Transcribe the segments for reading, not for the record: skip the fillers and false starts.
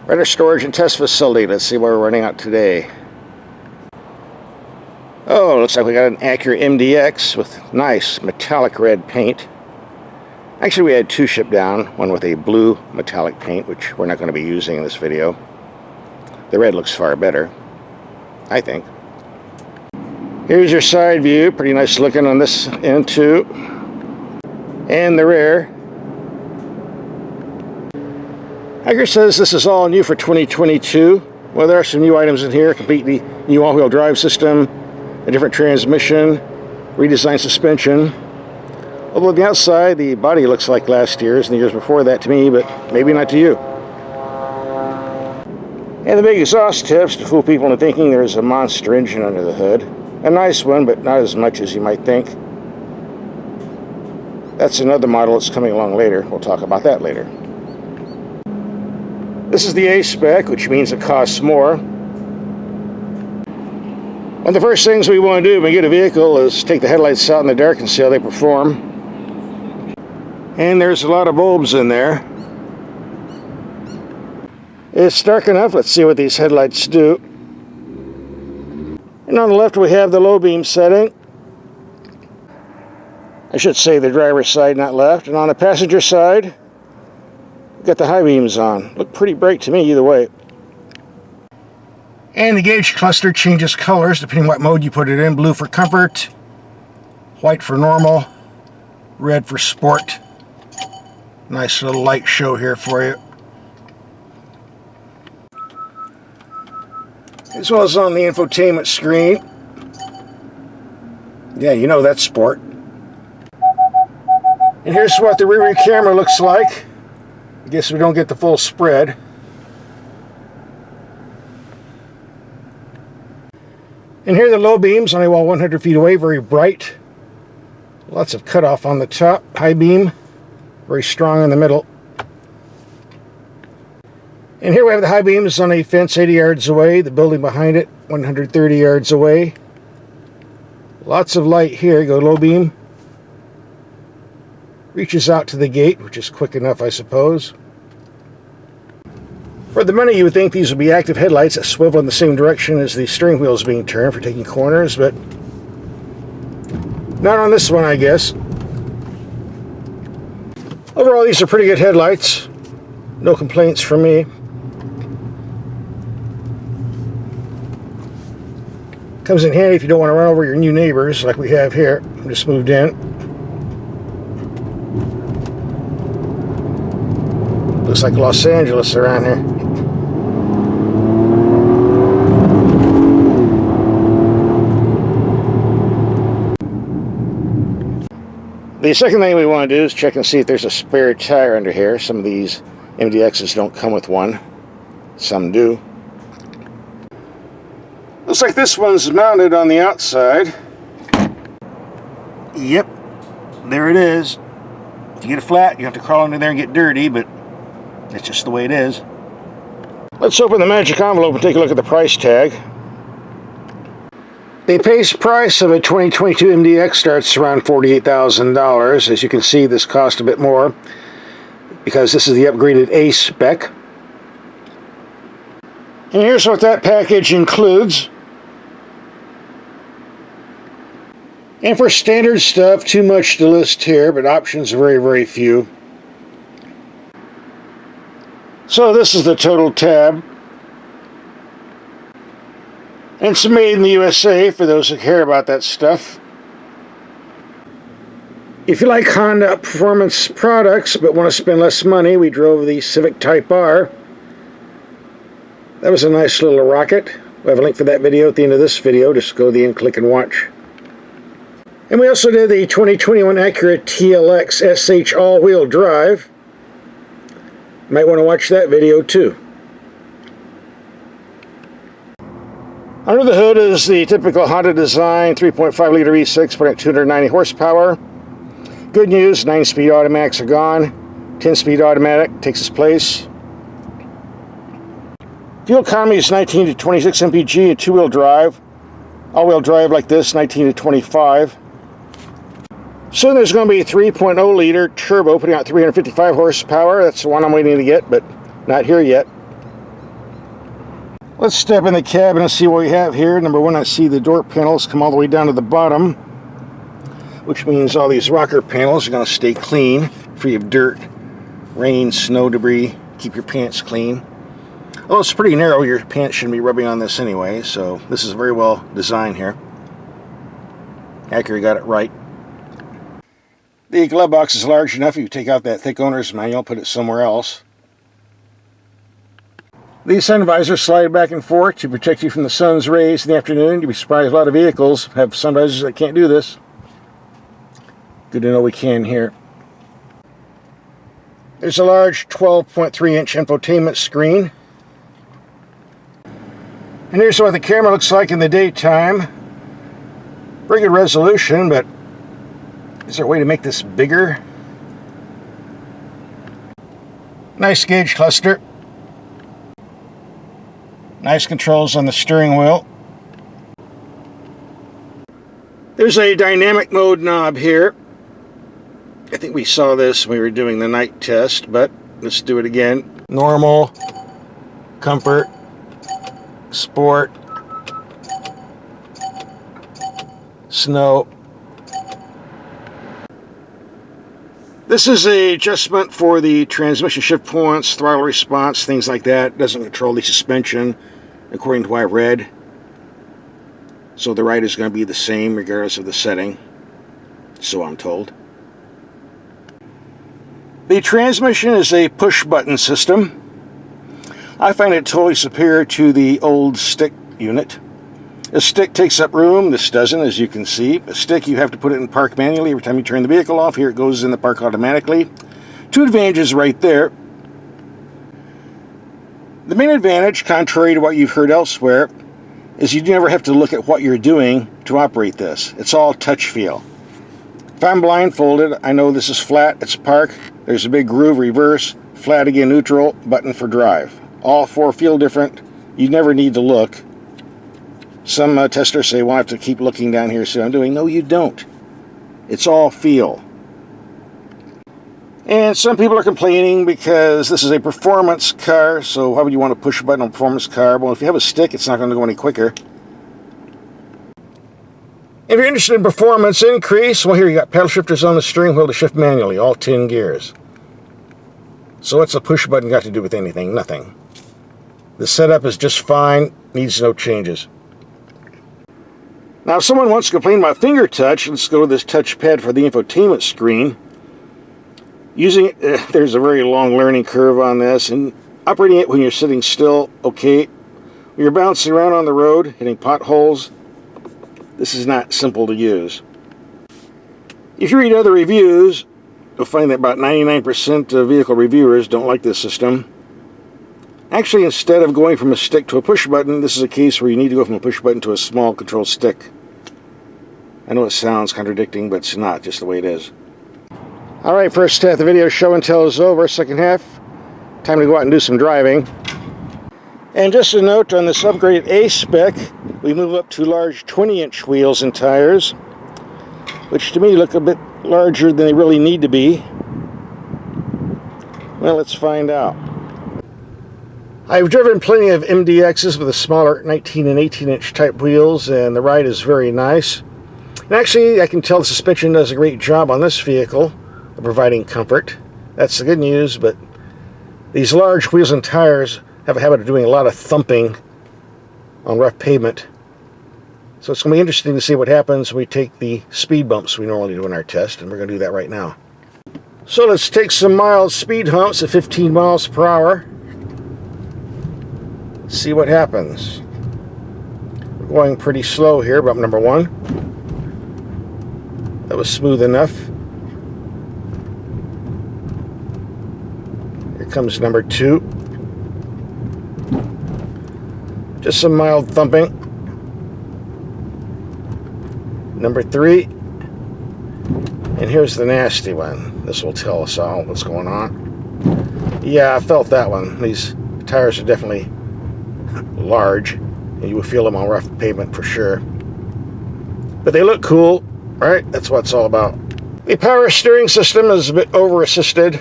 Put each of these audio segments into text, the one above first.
We're at our storage and test facility. Let's see where we're running out today. Oh, looks like we got an Acura MDX with nice metallic red paint. Actually, we had two shipped down, one with a blue metallic paint, which we're not going to be using in this video. The red looks far better, I think. Here's your side view. Pretty nice looking on this end too. And the rear. Acura says this is all new for 2022. Well, there are some new items in here. Completely new all-wheel drive system, a different transmission, redesigned suspension. Although on the outside, the body looks like last year's and the years before that to me, but maybe not to you. And the big exhaust tips to fool people into thinking there's a monster engine under the hood. A nice one, but not as much as you might think. That's another model that's coming along later. We'll talk about that later. This is the A-Spec, which means it costs more. One of the first things we want to do when we get a vehicle is take the headlights out in the dark and see how they perform. And there's a lot of bulbs in there. It's dark enough. Let's see what these headlights do. And on the left we have the low beam setting. I should say the driver's side, not left. And on the passenger side, we've got the high beams on. Look pretty bright to me either way. And the gauge cluster changes colors depending what mode you put it in. Blue for comfort, white for normal, red for sport. Nice little light show here for you. As well as on the infotainment screen. Yeah, you know that's sport. And here's what the rear view camera looks like. I guess we don't get the full spread. And here are the low beams, only while 100 feet away, very bright. Lots of cutoff on the top. High beam, very strong in the middle. And here we have the high beams on a fence 80 yards away, the building behind it 130 yards away. Lots of light here. Go low beam. Reaches out to the gate, which is quick enough, I suppose. For the money, you would think these would be active headlights that swivel in the same direction as the steering wheel is being turned for taking corners, but not on this one, I guess. Overall, these are pretty good headlights. No complaints from me. Comes in handy if you don't want to run over your new neighbors like we have here. Just moved in. Looks like Los Angeles around here. The second thing we want to do is check and see if there's a spare tire under here. Some of these MDXs don't come with one. Some do. Looks like this one's mounted on the outside. Yep, there it is. If you get it flat, you have to crawl under there and get dirty, but it's just the way it is. Let's open the magic envelope and take a look at the price tag. The base price of a 2022 MDX starts around $48,000. As you can see, this cost a bit more because this is the upgraded A-Spec. And here's what that package includes. And for standard stuff, too much to list here, but options are very, very few. So this is the total tab. And it's made in the USA for those who care about that stuff. If you like Honda performance products but want to spend less money, we drove the Civic Type R. That was a nice little rocket. We have a link for that video at the end of this video. Just go to the end, click and watch. And we also did the 2021 Acura TLX SH all-wheel drive. You might want to watch that video too. Under the hood is the typical Honda design 3.5 liter V6 putting at 290 horsepower. Good news, 9-speed automatics are gone. 10-speed automatic takes its place. Fuel economy is 19 to 26 mpg and two-wheel drive. All-wheel drive like this, 19 to 25. Soon there's going to be a 3.0 liter turbo putting out 355 horsepower. That's the one I'm waiting to get, but not here yet. Let's step in the cabin and see what we have here. Number one, I see the door panels come all the way down to the bottom, which means all these rocker panels are going to stay clean, free of dirt, rain, snow, debris. Keep your pants clean. Although it's pretty narrow, your pants shouldn't be rubbing on this anyway, so this is very well designed here. Acura got it right. The glove box is large enough. If you take out that thick owner's manual, put it somewhere else. These sun visors slide back and forth to protect you from the sun's rays in the afternoon. You'd be surprised a lot of vehicles have sun visors that can't do this. Good to know we can here. There's a large 12.3-inch infotainment screen. And here's what the camera looks like in the daytime. Very good resolution, but is there a way to make this bigger? Nice gauge cluster. Nice controls on the steering wheel. There's a dynamic mode knob here. I think we saw this when we were doing the night test, but let's do it again. Normal, comfort, sport, snow. This is an adjustment for the transmission shift points, throttle response, things like that. It doesn't control the suspension, according to what I've read. So the ride is going to be the same regardless of the setting, so I'm told. The transmission is a push-button system. I find it totally superior to the old stick unit. A stick takes up room. This doesn't, as you can see. A stick, you have to put it in park manually. Every time you turn the vehicle off, here it goes in the park automatically. Two advantages right there. The main advantage, contrary to what you've heard elsewhere, is you never have to look at what you're doing to operate this. It's all touch feel. If I'm blindfolded, I know this is flat, it's park. There's a big groove, reverse, flat again, neutral, button for drive. All four feel different. You never need to look. Some testers say, well, I have to keep looking down here to see what I'm doing. No, you don't. It's all feel. And some people are complaining because this is a performance car, so why would you want to push a button on a performance car? Well, if you have a stick, it's not going to go any quicker. If you're interested in performance increase, well, here you got pedal shifters on the steering wheel to shift manually, all 10 gears. So what's a push button got to do with anything? Nothing. The setup is just fine, needs no changes. Now, if someone wants to complain about finger touch, let's go to this touchpad for the infotainment screen. Using it, there's a very long learning curve on this, and operating it when you're sitting still, okay. When you're bouncing around on the road, hitting potholes, this is not simple to use. If you read other reviews, you'll find that about 99% of vehicle reviewers don't like this system. Actually, instead of going from a stick to a push button, this is a case where you need to go from a push button to a small control stick. I know it sounds contradicting, but it's not, just the way it is. Alright, first half of the video show and tell is over. Second half, time to go out and do some driving. And just a note on this upgraded A-Spec, we move up to large 20-inch wheels and tires, which to me look a bit larger than they really need to be. Well, let's find out. I've driven plenty of MDXs with the smaller 19 and 18-inch type wheels, and the ride is very nice. And actually, I can tell the suspension does a great job on this vehicle of providing comfort. That's the good news, but these large wheels and tires have a habit of doing a lot of thumping on rough pavement. So it's going to be interesting to see what happens when we take the speed bumps we normally do in our test, and we're going to do that right now. So let's take some mild speed humps at 15 miles per hour. See what happens. We're going pretty slow here, bump number one. That was smooth enough. Here comes number two. Just some mild thumping. Number three. And here's the nasty one. This will tell us all what's going on. Yeah, I felt that one. These tires are definitely large, and you will feel them on rough pavement for sure. But they look cool, right? That's what it's all about. The power steering system is a bit over-assisted,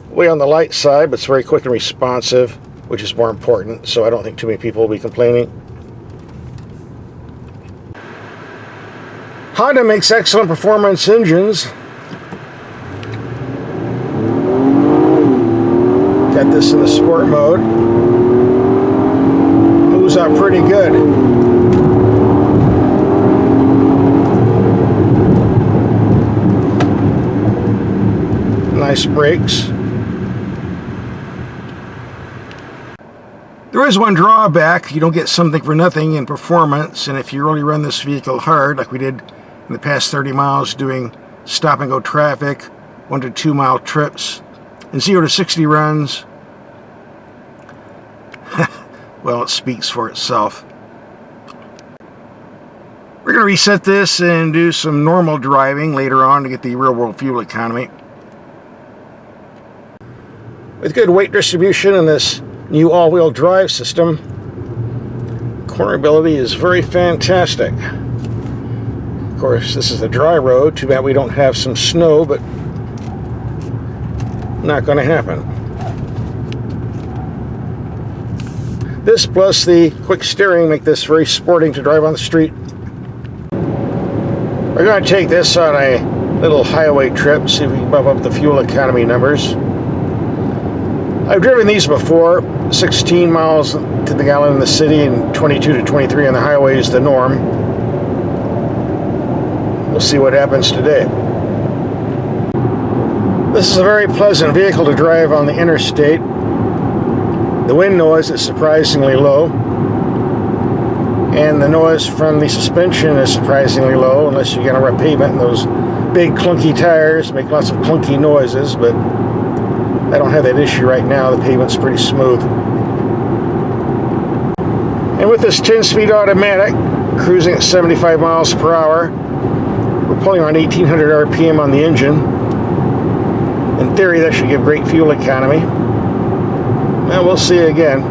way on the light side, but it's very quick and responsive. which is more important, so I don't think too many people will be complaining. Honda makes excellent performance engines. Got this in the sport mode. Moves out pretty good. Nice brakes. There is one drawback. You don't get something for nothing in performance, and if you really run this vehicle hard, like we did in the past 30 miles doing stop and go traffic, 1 to 2 mile trips, and 0 to 60 runs, well, it speaks for itself. We're going to reset this and do some normal driving later on to get the real world fuel economy. With good weight distribution in this new all-wheel drive system, cornerability is very fantastic. Of course, this is a dry road. Too bad we don't have some snow, but not going to happen. This plus the quick steering make this very sporting to drive on the street. We're going to take this on a little highway trip, see if we can bump up the fuel economy numbers. I've driven these before, 16 miles to the gallon in the city and 22 to 23 on the highway is the norm. We'll see what happens today. This is a very pleasant vehicle to drive on the interstate. The wind noise is surprisingly low, and the noise from the suspension is surprisingly low, unless you get on a pavement and those big clunky tires make lots of clunky noises, but I don't have that issue right now. The pavement's pretty smooth. And with this 10-speed automatic, cruising at 75 miles per hour, we're pulling around 1800 RPM on the engine. In theory, that should give great fuel economy. Well, we'll see again.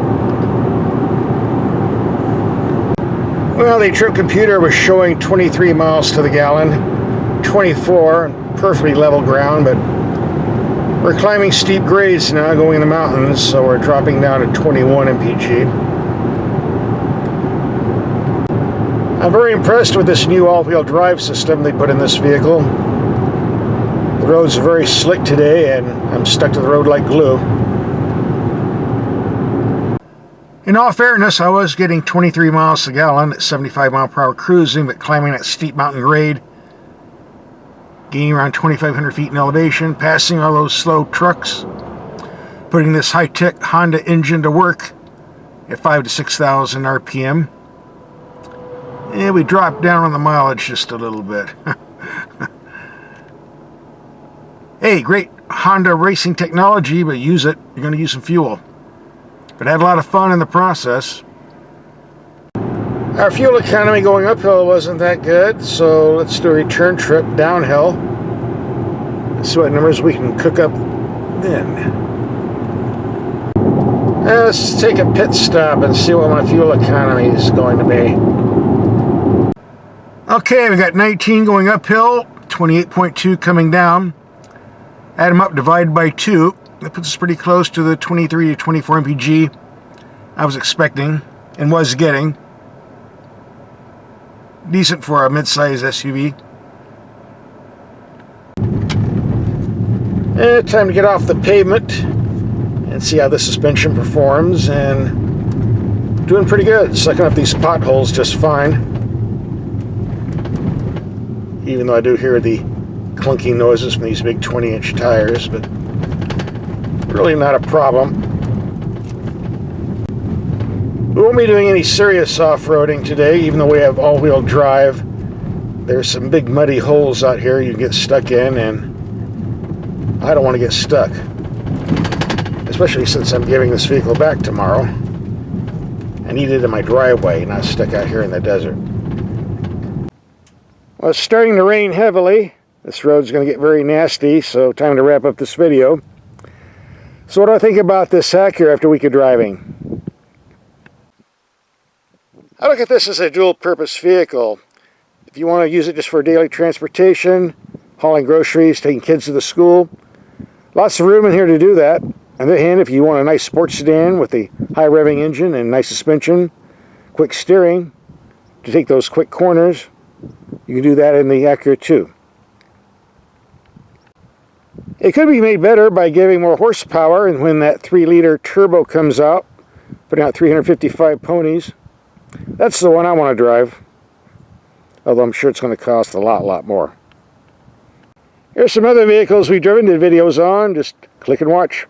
Well, the trip computer was showing 23 miles to the gallon, 24, perfectly level ground, but we're climbing steep grades now, going in the mountains, so we're dropping down to 21 mpg. I'm very impressed with this new all-wheel drive system they put in this vehicle. The roads are very slick today, and I'm stuck to the road like glue. In all fairness, I was getting 23 miles a gallon at 75 mile per hour cruising, but climbing that steep mountain grade, gaining around 2,500 feet in elevation, passing all those slow trucks, putting this high-tech Honda engine to work at 5,000 to 6,000 RPM. And we dropped down on the mileage just a little bit. Hey, great Honda racing technology, but use it. You're going to use some fuel. But I had a lot of fun in the process. Our fuel economy going uphill wasn't that good, so let's do a return trip downhill. Let's see what numbers we can cook up then. Let's take a pit stop and see what my fuel economy is going to be. Okay, we got 19 going uphill, 28.2 coming down. Add them up, divide by 2. That puts us pretty close to the 23 to 24 mpg I was expecting and was getting. Decent for a mid-size SUV. And time to get off the pavement and see how the suspension performs, and doing pretty good, sucking up these potholes just fine. Even though I do hear the clunky noises from these big 20-inch tires, but really not a problem. We won't be doing any serious off-roading today, even though we have all-wheel drive. There's some big muddy holes out here you can get stuck in, and I don't want to get stuck. Especially since I'm giving this vehicle back tomorrow. I need it in my driveway, not stuck out here in the desert. Well, it's starting to rain heavily. This road's going to get very nasty, so time to wrap up this video. So what do I think about this Acura after a week of driving? I look at this as a dual-purpose vehicle. If you want to use it just for daily transportation, hauling groceries, taking kids to the school, lots of room in here to do that. On the other hand, if you want a nice sports sedan with a high revving engine and nice suspension, quick steering to take those quick corners, you can do that in the Acura too. It could be made better by giving more horsepower, and when that 3-liter turbo comes out, putting out 355 ponies, that's the one I want to drive. Although I'm sure it's going to cost a lot more. Here's some other vehicles we've driven, did videos on. Just click and watch.